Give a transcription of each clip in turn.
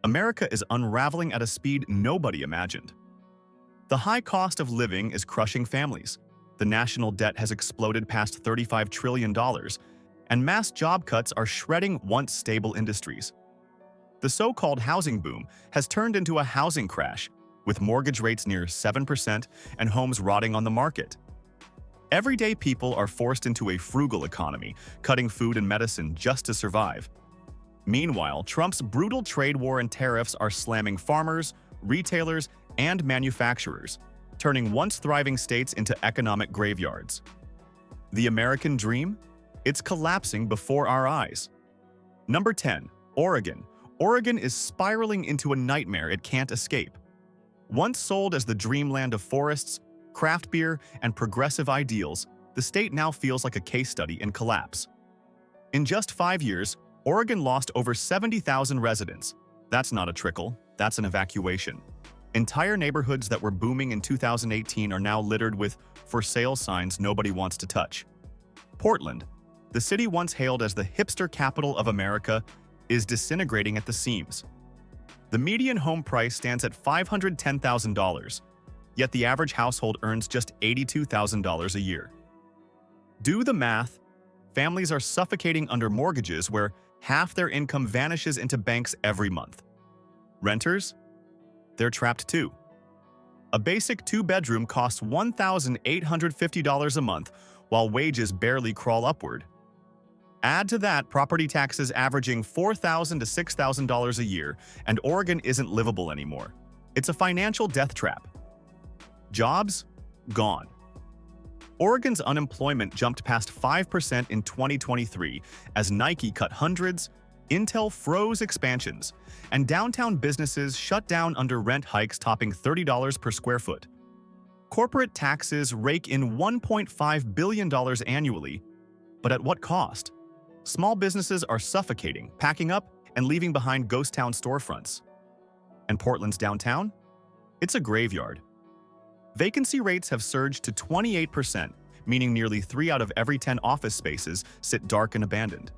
America is unraveling at a speed nobody imagined. The high cost of living is crushing families. The national debt has exploded past $35 trillion, and mass job cuts are shredding once stable industries. The so-called housing boom has turned into a housing crash, with mortgage rates near 7% and homes rotting on the market. Everyday people are forced into a frugal economy, cutting food and medicine just to survive. Meanwhile, Trump's brutal trade war and tariffs are slamming farmers, retailers, and manufacturers, turning once thriving states into economic graveyards. The American dream? It's collapsing before our eyes. Number 10. Oregon. Oregon is spiraling into a nightmare it can't escape. Once sold as the dreamland of forests, craft beer, and progressive ideals, the state now feels like a case study in collapse. In just 5 years, Oregon lost over 70,000 residents. That's not a trickle, that's an evacuation. Entire neighborhoods that were booming in 2018 are now littered with for sale signs nobody wants to touch. Portland, the city once hailed as the hipster capital of America, is disintegrating at the seams. The median home price stands at $510,000, yet the average household earns just $82,000 a year. Do the math. Families are suffocating under mortgages where half their income vanishes into banks every month. Renters? They're trapped too. A basic two-bedroom costs $1,850 a month, while wages barely crawl upward. Add to that property taxes averaging $4,000 to $6,000 a year, and Oregon isn't livable anymore. It's a financial death trap. Jobs? Gone. Oregon's unemployment jumped past 5% in 2023 as Nike cut hundreds, Intel froze expansions, and downtown businesses shut down under rent hikes topping $30 per square foot. Corporate taxes rake in $1.5 billion annually, but at what cost? Small businesses are suffocating, packing up, and leaving behind ghost town storefronts. And Portland's downtown? It's a graveyard. Vacancy rates have surged to 28%, meaning nearly 3 out of every 10 office spaces sit dark and abandoned.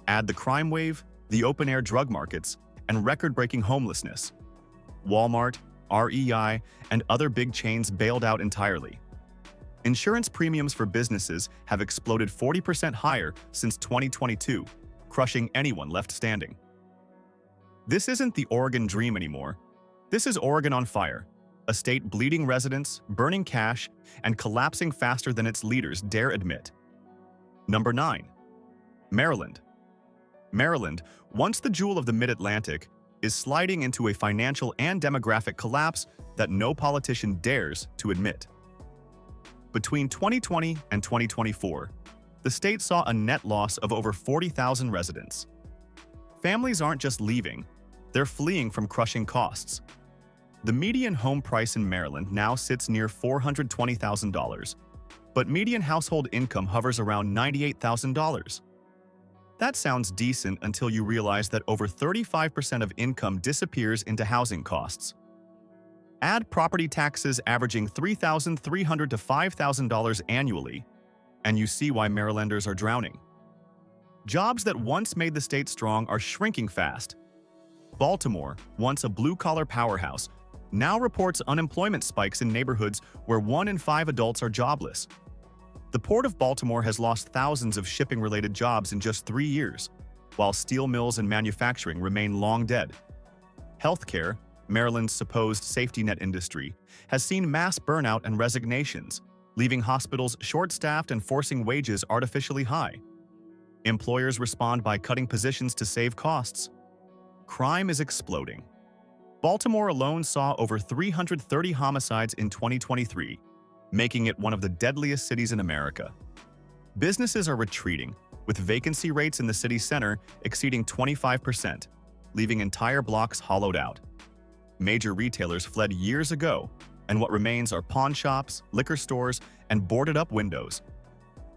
Add the crime wave, the open-air drug markets, and record-breaking homelessness. Walmart, REI, and other big chains bailed out entirely. Insurance premiums for businesses have exploded 40% higher since 2022, crushing anyone left standing. This isn't the Oregon dream anymore. This is Oregon on fire, a state bleeding residents, burning cash, and collapsing faster than its leaders dare admit. Number 9. Maryland. Maryland, once the jewel of the Mid-Atlantic, is sliding into a financial and demographic collapse that no politician dares to admit. Between 2020 and 2024, the state saw a net loss of over 40,000 residents. Families aren't just leaving, they're fleeing from crushing costs. The median home price in Maryland now sits near $420,000, but median household income hovers around $98,000. That sounds decent until you realize that over 35% of income disappears into housing costs. Add property taxes averaging $3,300 to $5,000 annually, and you see why Marylanders are drowning. Jobs that once made the state strong are shrinking fast. Baltimore, once a blue-collar powerhouse, now reports unemployment spikes in neighborhoods where 1 in 5 adults are jobless. The Port of Baltimore has lost thousands of shipping-related jobs in just 3 years, while steel mills and manufacturing remain long dead. Healthcare, Maryland's supposed safety net industry, has seen mass burnout and resignations, leaving hospitals short-staffed and forcing wages artificially high. Employers respond by cutting positions to save costs. Crime is exploding. Baltimore alone saw over 330 homicides in 2023, making it one of the deadliest cities in America. Businesses are retreating, with vacancy rates in the city center exceeding 25%, leaving entire blocks hollowed out. Major retailers fled years ago, and what remains are pawn shops, liquor stores, and boarded-up windows.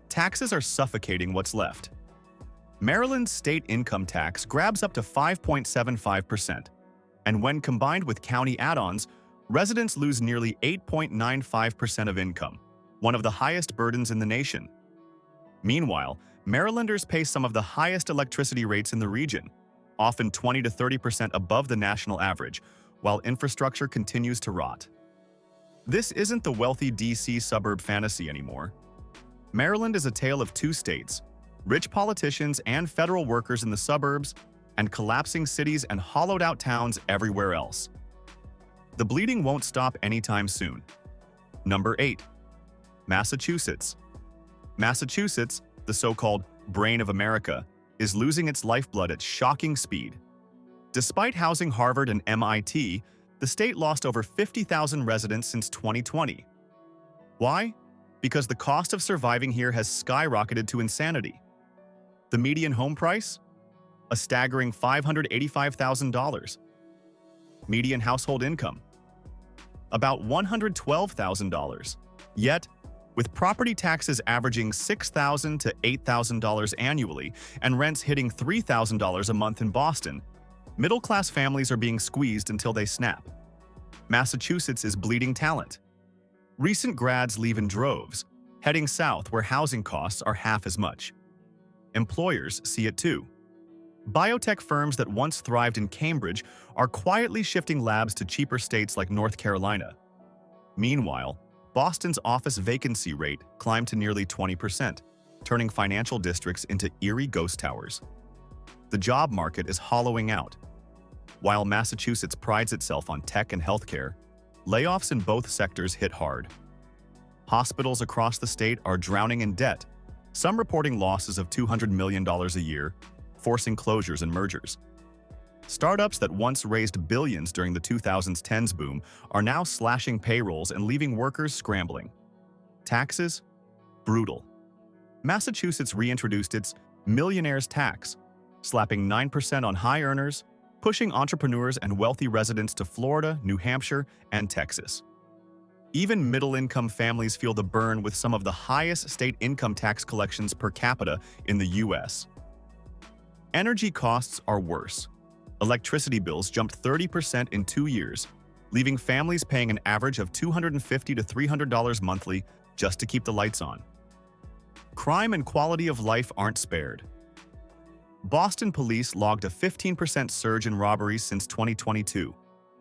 Taxes are suffocating what's left. Maryland's state income tax grabs up to 5.75%, and when combined with county add-ons, residents lose nearly 8.95% of income, one of the highest burdens in the nation. Meanwhile, Marylanders pay some of the highest electricity rates in the region, often 20 to 30% above the national average, while infrastructure continues to rot. This isn't the wealthy DC suburb fantasy anymore. Maryland is a tale of two states: rich politicians and federal workers in the suburbs, and collapsing cities and hollowed-out towns everywhere else. The bleeding won't stop anytime soon. Number 8. Massachusetts. Massachusetts, the so-called brain of America, is losing its lifeblood at shocking speed. Despite housing Harvard and MIT, the state lost over 50,000 residents since 2020. Why? Because the cost of surviving here has skyrocketed to insanity. The median home price? A staggering $585,000. Median household income? About $112,000. Yet, with property taxes averaging $6,000 to $8,000 annually and rents hitting $3,000 a month in Boston, middle-class families are being squeezed until they snap. Massachusetts is bleeding talent. Recent grads leave in droves, heading south where housing costs are half as much. Employers see it too. Biotech firms that once thrived in Cambridge are quietly shifting labs to cheaper states like North Carolina. Meanwhile, Boston's office vacancy rate climbed to nearly 20%, turning financial districts into eerie ghost towers. The job market is hollowing out. While Massachusetts prides itself on tech and healthcare, layoffs in both sectors hit hard. Hospitals across the state are drowning in debt, some reporting losses of $200 million a year, forcing closures and mergers. Startups that once raised billions during the 2010s boom are now slashing payrolls and leaving workers scrambling. Taxes? Brutal. Massachusetts reintroduced its millionaire's tax, slapping 9% on high earners, pushing entrepreneurs and wealthy residents to Florida, New Hampshire, and Texas. Even middle-income families feel the burn with some of the highest state income tax collections per capita in the U.S. Energy costs are worse. Electricity bills jumped 30% in 2 years, leaving families paying an average of $250 to $300 monthly just to keep the lights on. Crime and quality of life aren't spared. Boston police logged a 15% surge in robberies since 2022,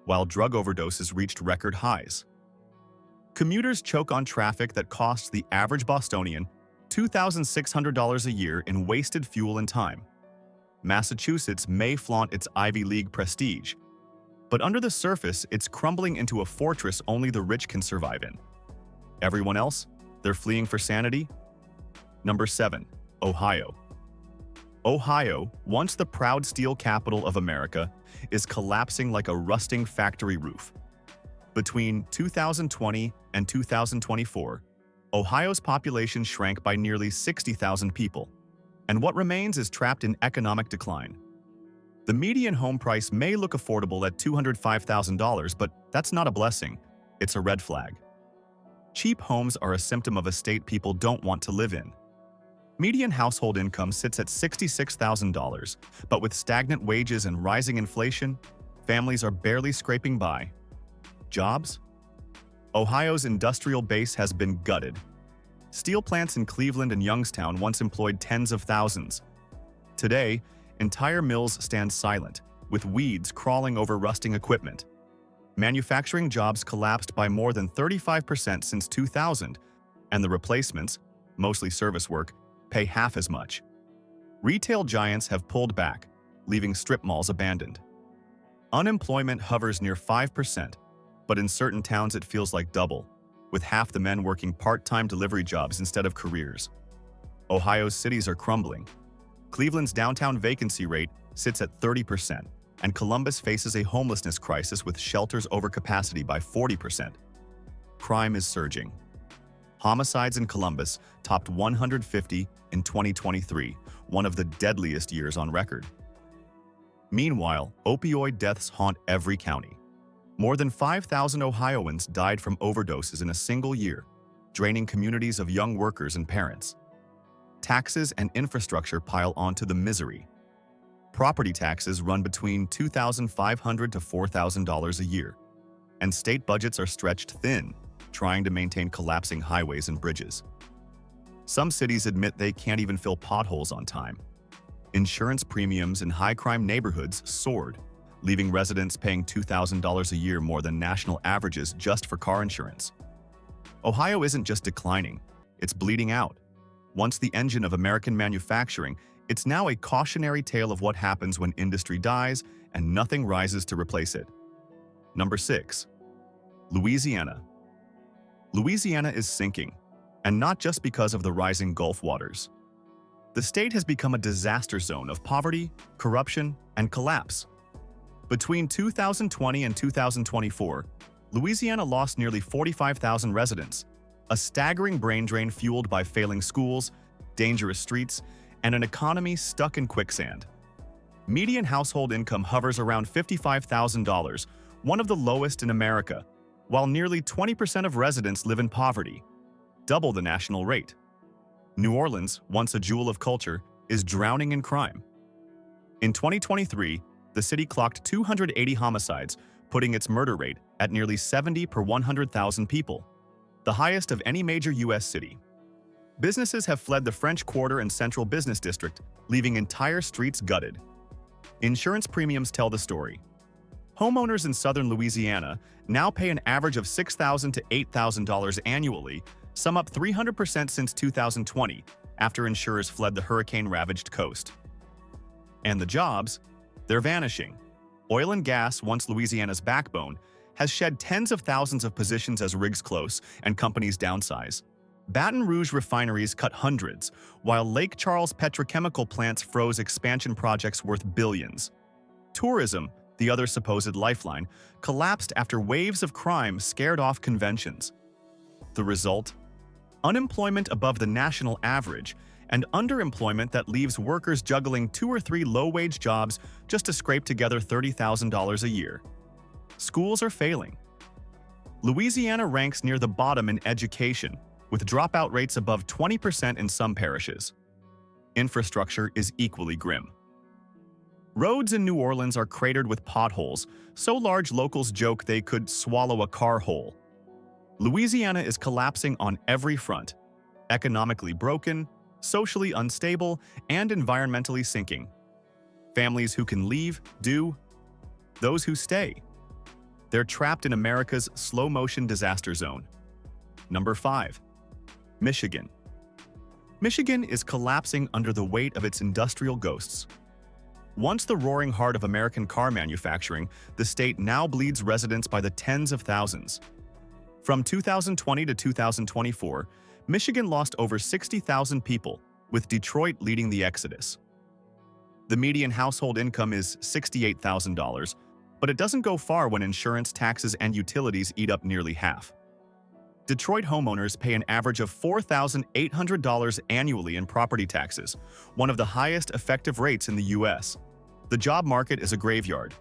while drug overdoses reached record highs. Commuters choke on traffic that costs the average Bostonian $2,600 a year in wasted fuel and time. Massachusetts may flaunt its Ivy League prestige, but under the surface, it's crumbling into a fortress only the rich can survive in. Everyone else? They're fleeing for sanity? Number 7. Ohio. Ohio, once the proud steel capital of America, is collapsing like a rusting factory roof. Between 2020 and 2024, Ohio's population shrank by nearly 60,000 people, and what remains is trapped in economic decline. The median home price may look affordable at $205,000, but that's not a blessing, it's a red flag. Cheap homes are a symptom of a state people don't want to live in. Median household income sits at $66,000, but with stagnant wages and rising inflation, families are barely scraping by. Jobs? Ohio's industrial base has been gutted. Steel plants in Cleveland and Youngstown once employed tens of thousands. Today, entire mills stand silent, with weeds crawling over rusting equipment. Manufacturing jobs collapsed by more than 35% since 2000, and the replacements, mostly service work, pay half as much. Retail giants have pulled back, leaving strip malls abandoned. Unemployment hovers near 5%, but in certain towns it feels like double, with half the men working part-time delivery jobs instead of careers. Ohio's cities are crumbling. Cleveland's downtown vacancy rate sits at 30%, and Columbus faces a homelessness crisis with shelters over capacity by 40%. Crime is surging. Homicides in Columbus topped 150 in 2023, one of the deadliest years on record. Meanwhile, opioid deaths haunt every county. More than 5,000 Ohioans died from overdoses in a single year, draining communities of young workers and parents. Taxes and infrastructure pile onto the misery. Property taxes run between $2,500 to $4,000 a year, and state budgets are stretched thin, trying to maintain collapsing highways and bridges. Some cities admit they can't even fill potholes on time. Insurance premiums in high-crime neighborhoods soared, leaving residents paying $2,000 a year more than national averages just for car insurance. Ohio isn't just declining, it's bleeding out. Once the engine of American manufacturing, it's now a cautionary tale of what happens when industry dies and nothing rises to replace it. Number 6. Louisiana. Louisiana is sinking, and not just because of the rising Gulf waters. The state has become a disaster zone of poverty, corruption, and collapse. Between 2020 and 2024, Louisiana lost nearly 45,000 residents, a staggering brain drain fueled by failing schools, dangerous streets, and an economy stuck in quicksand. Median household income hovers around $55,000, one of the lowest in America, while nearly 20% of residents live in poverty, double the national rate. New Orleans, once a jewel of culture, is drowning in crime. In 2023, the city clocked 280 homicides, putting its murder rate at nearly 70 per 100,000 people, the highest of any major U.S. city. Businesses have fled the French Quarter and Central Business District, leaving entire streets gutted. Insurance premiums tell the story. Homeowners in southern Louisiana now pay an average of $6,000 to $8,000 annually, some up 300% since 2020, after insurers fled the hurricane-ravaged coast. And the jobs? They're vanishing. Oil and gas, once Louisiana's backbone, has shed tens of thousands of positions as rigs close and companies downsize. Baton Rouge refineries cut hundreds, while Lake Charles petrochemical plants froze expansion projects worth billions. Tourism, the other supposed lifeline, collapsed after waves of crime scared off conventions. The result? Unemployment above the national average, and underemployment that leaves workers juggling 2 or 3 low-wage jobs just to scrape together $30,000 a year. Schools are failing. Louisiana ranks near the bottom in education, with dropout rates above 20% in some parishes. Infrastructure is equally grim. Roads in New Orleans are cratered with potholes, so large locals joke they could swallow a car whole. Louisiana is collapsing on every front, economically broken, socially unstable, and environmentally sinking. Families who can leave do. Those who stay. They're trapped in America's slow-motion disaster zone. Number 5. Michigan. Michigan is collapsing under the weight of its industrial ghosts. Once the roaring heart of American car manufacturing, the state now bleeds residents by the tens of thousands. From 2020 to 2024, Michigan lost over 60,000 people, with Detroit leading the exodus. The median household income is $68,000, but it doesn't go far when insurance, taxes, and utilities eat up nearly half. Detroit homeowners pay an average of $4,800 annually in property taxes, one of the highest effective rates in the U.S. The job market is a graveyard.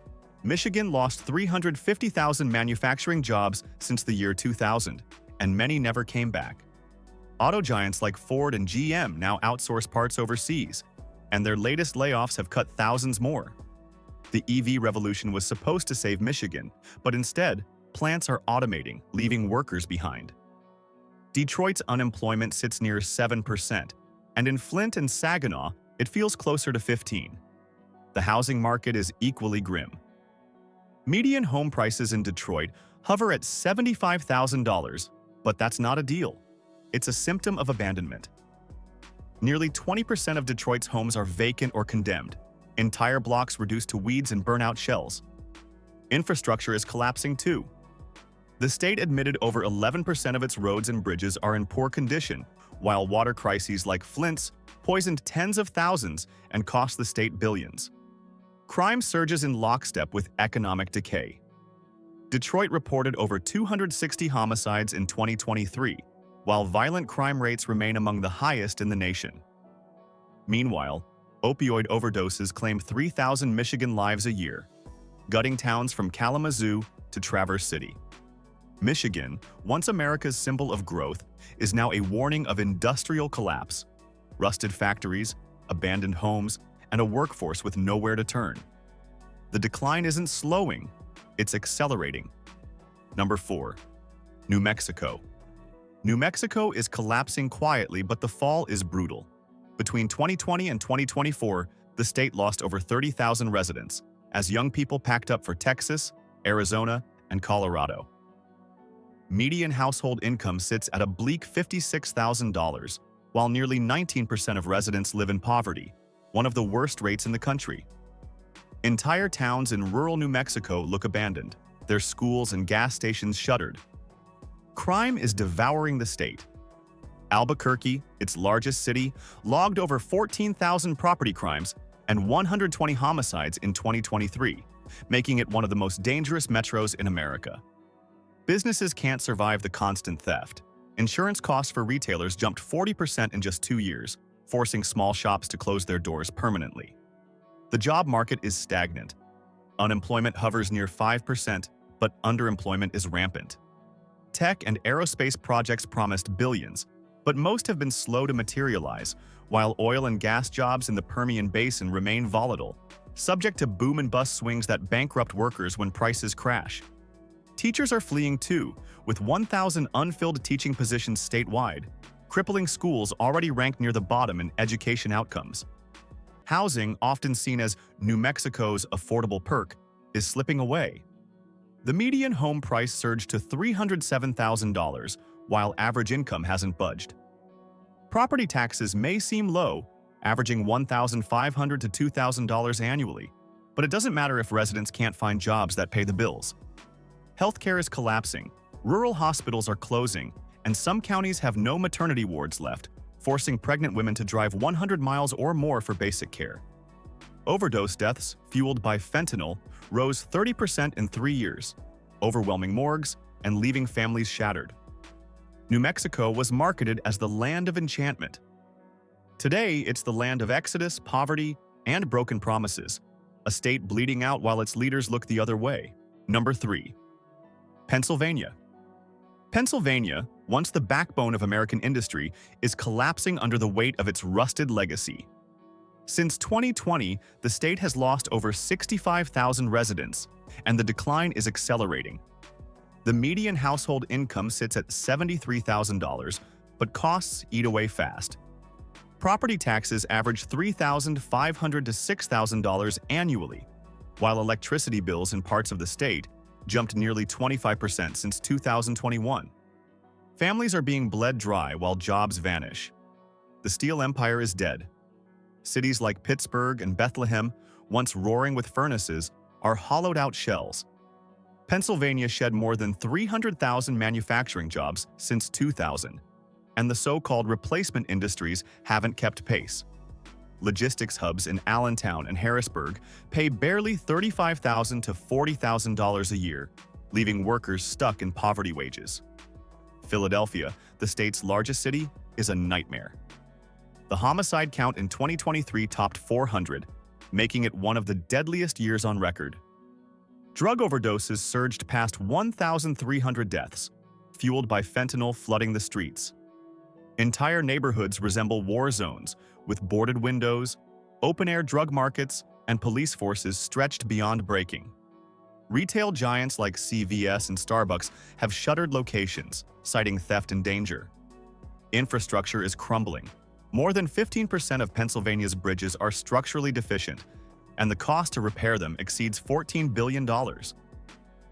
Michigan lost 350,000 manufacturing jobs since the year 2000, and many never came back. Auto giants like Ford and GM now outsource parts overseas, and their latest layoffs have cut thousands more. The EV revolution was supposed to save Michigan, but instead, plants are automating, leaving workers behind. Detroit's unemployment sits near 7%, and in Flint and Saginaw, it feels closer to 15%. The housing market is equally grim. Median home prices in Detroit hover at $75,000, but that's not a deal. It's a symptom of abandonment. Nearly 20% of Detroit's homes are vacant or condemned, entire blocks reduced to weeds and burnout shells. Infrastructure is collapsing too. The state admitted over 11% of its roads and bridges are in poor condition, while water crises like Flint's poisoned tens of thousands and cost the state billions. Crime surges in lockstep with economic decay. Detroit reported over 260 homicides in 2023, while violent crime rates remain among the highest in the nation. Meanwhile, opioid overdoses claim 3,000 Michigan lives a year, gutting towns from Kalamazoo to Traverse City. Michigan, once America's symbol of growth, is now a warning of industrial collapse. Rusted factories, abandoned homes, and a workforce with nowhere to turn. The decline isn't slowing, it's accelerating. Number 4. New Mexico. New Mexico is collapsing quietly, but the fall is brutal. Between 2020 and 2024, the state lost over 30,000 residents as young people packed up for Texas, Arizona, and Colorado. Median household income sits at a bleak $56,000, while nearly 19% of residents live in poverty, one of the worst rates in the country. Entire towns in rural New Mexico look abandoned, their schools and gas stations shuttered. Crime is devouring the state. Albuquerque, its largest city, logged over 14,000 property crimes and 120 homicides in 2023, making it one of the most dangerous metros in America. Businesses can't survive the constant theft. Insurance costs for retailers jumped 40% in just 2 years, forcing small shops to close their doors permanently. The job market is stagnant. Unemployment hovers near 5%, but underemployment is rampant. Tech and aerospace projects promised billions, but most have been slow to materialize, while oil and gas jobs in the Permian Basin remain volatile, subject to boom and bust swings that bankrupt workers when prices crash. Teachers are fleeing too, with 1,000 unfilled teaching positions statewide, crippling schools already ranked near the bottom in education outcomes. Housing, often seen as New Mexico's affordable perk, is slipping away. The median home price surged to $307,000, while average income hasn't budged. Property taxes may seem low, averaging $1,500 to $2,000 annually, but it doesn't matter if residents can't find jobs that pay the bills. Healthcare is collapsing, rural hospitals are closing, and some counties have no maternity wards left, forcing pregnant women to drive 100 miles or more for basic care. Overdose deaths, fueled by fentanyl, rose 30% in 3 years, overwhelming morgues and leaving families shattered. New Mexico was marketed as the land of enchantment. Today, it's the land of exodus, poverty, and broken promises, a state bleeding out while its leaders look the other way. Number 3. Pennsylvania. Pennsylvania, once the backbone of American industry, is collapsing under the weight of its rusted legacy. Since 2020, the state has lost over 65,000 residents, and the decline is accelerating. The median household income sits at $73,000, but costs eat away fast. Property taxes average $3,500 to $6,000 annually, while electricity bills in parts of the state jumped nearly 25% since 2021. Families are being bled dry while jobs vanish. The steel empire is dead. Cities like Pittsburgh and Bethlehem, once roaring with furnaces, are hollowed-out shells. Pennsylvania shed more than 300,000 manufacturing jobs since 2000, and the so-called replacement industries haven't kept pace. Logistics hubs in Allentown and Harrisburg pay barely $35,000 to $40,000 a year, leaving workers stuck in poverty wages. Philadelphia, the state's largest city, is a nightmare. The homicide count in 2023 topped 400, making it one of the deadliest years on record. Drug overdoses surged past 1,300 deaths, fueled by fentanyl flooding the streets. Entire neighborhoods resemble war zones, with boarded windows, open-air drug markets, and police forces stretched beyond breaking. Retail giants like CVS and Starbucks have shuttered locations, citing theft and danger. Infrastructure is crumbling. More than 15% of Pennsylvania's bridges are structurally deficient, and the cost to repair them exceeds $14 billion.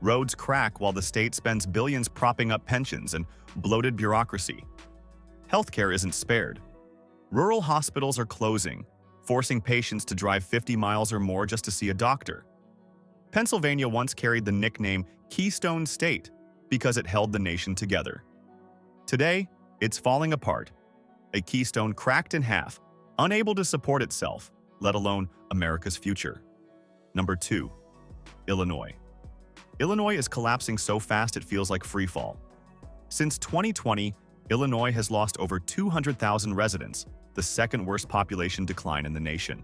Roads crack while the state spends billions propping up pensions and bloated bureaucracy. Healthcare isn't spared. Rural hospitals are closing, forcing patients to drive 50 miles or more just to see a doctor. Pennsylvania once carried the nickname Keystone State because it held the nation together. Today, it's falling apart. A keystone cracked in half, unable to support itself, let alone America's future. Number 2. Illinois. Illinois is collapsing so fast it feels like freefall. Since 2020, Illinois has lost over 200,000 residents, the second worst population decline in the nation.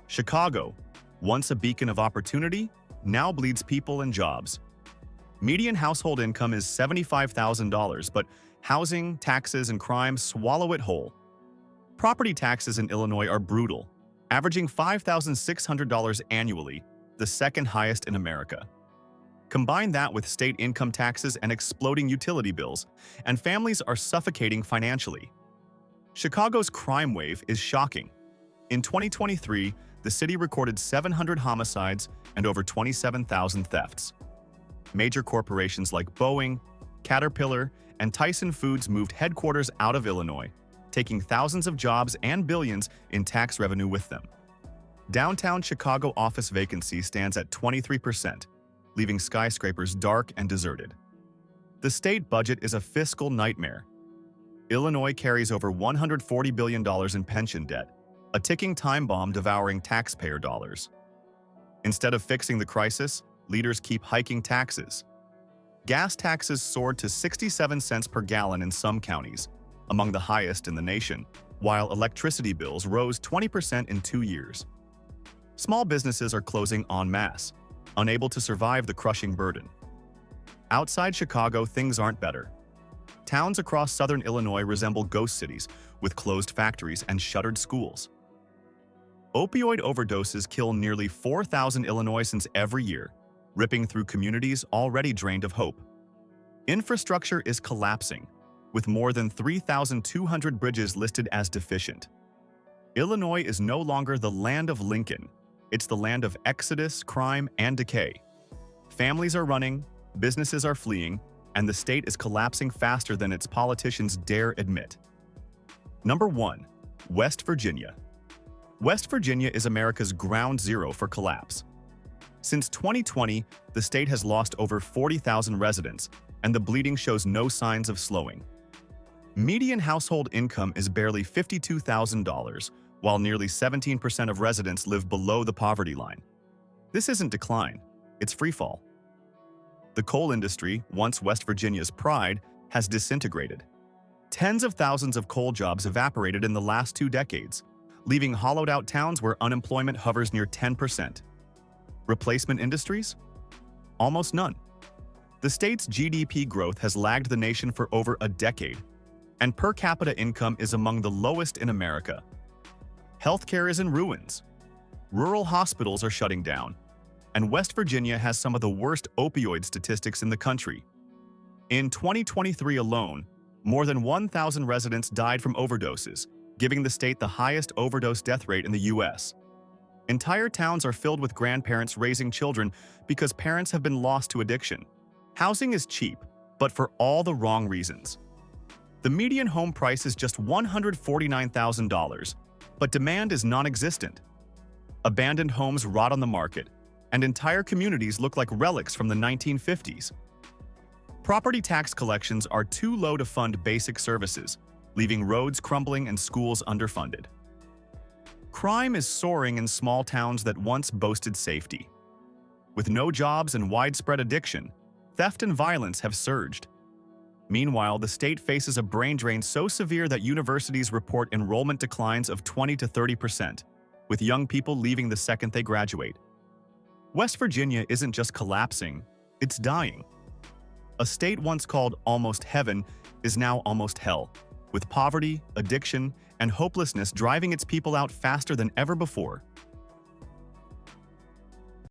Chicago, once a beacon of opportunity, now bleeds people and jobs. Median household income is $75,000, but housing, taxes, and crime swallow it whole. Property taxes in Illinois are brutal, averaging $5,600 annually, the second highest in America. Combine that with state income taxes and exploding utility bills, and families are suffocating financially. Chicago's crime wave is shocking. In 2023, the city recorded 700 homicides and over 27,000 thefts. Major corporations like Boeing, Caterpillar, and Tyson Foods moved headquarters out of Illinois, taking thousands of jobs and billions in tax revenue with them. Downtown Chicago office vacancy stands at 23%, leaving skyscrapers dark and deserted. The state budget is a fiscal nightmare. Illinois carries over $140 billion in pension debt, a ticking time bomb devouring taxpayer dollars. Instead of fixing the crisis, leaders keep hiking taxes. Gas taxes soared to 67 cents per gallon in some counties, among the highest in the nation, while electricity bills rose 20% in 2 years. Small businesses are closing en masse, unable to survive the crushing burden. Outside Chicago, things aren't better. Towns across southern Illinois resemble ghost cities, with closed factories and shuttered schools. Opioid overdoses kill nearly 4,000 Illinoisans every year, ripping through communities already drained of hope. Infrastructure is collapsing, with more than 3,200 bridges listed as deficient. Illinois is no longer the land of Lincoln. It's the land of exodus, crime, and decay. Families are running, businesses are fleeing, and the state is collapsing faster than its politicians dare admit. Number 1. West Virginia. West Virginia is America's ground zero for collapse. Since 2020, the state has lost over 40,000 residents, and the bleeding shows no signs of slowing. Median household income is barely $52,000, while nearly 17% of residents live below the poverty line. This isn't decline, it's freefall. The coal industry, once West Virginia's pride, has disintegrated. Tens of thousands of coal jobs evaporated in the last 2 decades, leaving hollowed-out towns where unemployment hovers near 10%. Replacement industries? Almost none. The state's GDP growth has lagged the nation for over a decade, and per capita income is among the lowest in America. Healthcare is in ruins. Rural hospitals are shutting down, and West Virginia has some of the worst opioid statistics in the country. In 2023 alone, more than 1,000 residents died from overdoses, giving the state the highest overdose death rate in the U.S. Entire towns are filled with grandparents raising children because parents have been lost to addiction. Housing is cheap, but for all the wrong reasons. The median home price is just $149,000, but demand is non-existent. Abandoned homes rot on the market, and entire communities look like relics from the 1950s. Property tax collections are too low to fund basic services, leaving roads crumbling and schools underfunded. Crime is soaring in small towns that once boasted safety. With no jobs and widespread addiction, theft and violence have surged. Meanwhile, the state faces a brain drain so severe that universities report enrollment declines of 20 to 30%, with young people leaving the second they graduate. West Virginia isn't just collapsing, it's dying. A state once called almost heaven is now almost hell, with poverty, addiction, and hopelessness driving its people out faster than ever before.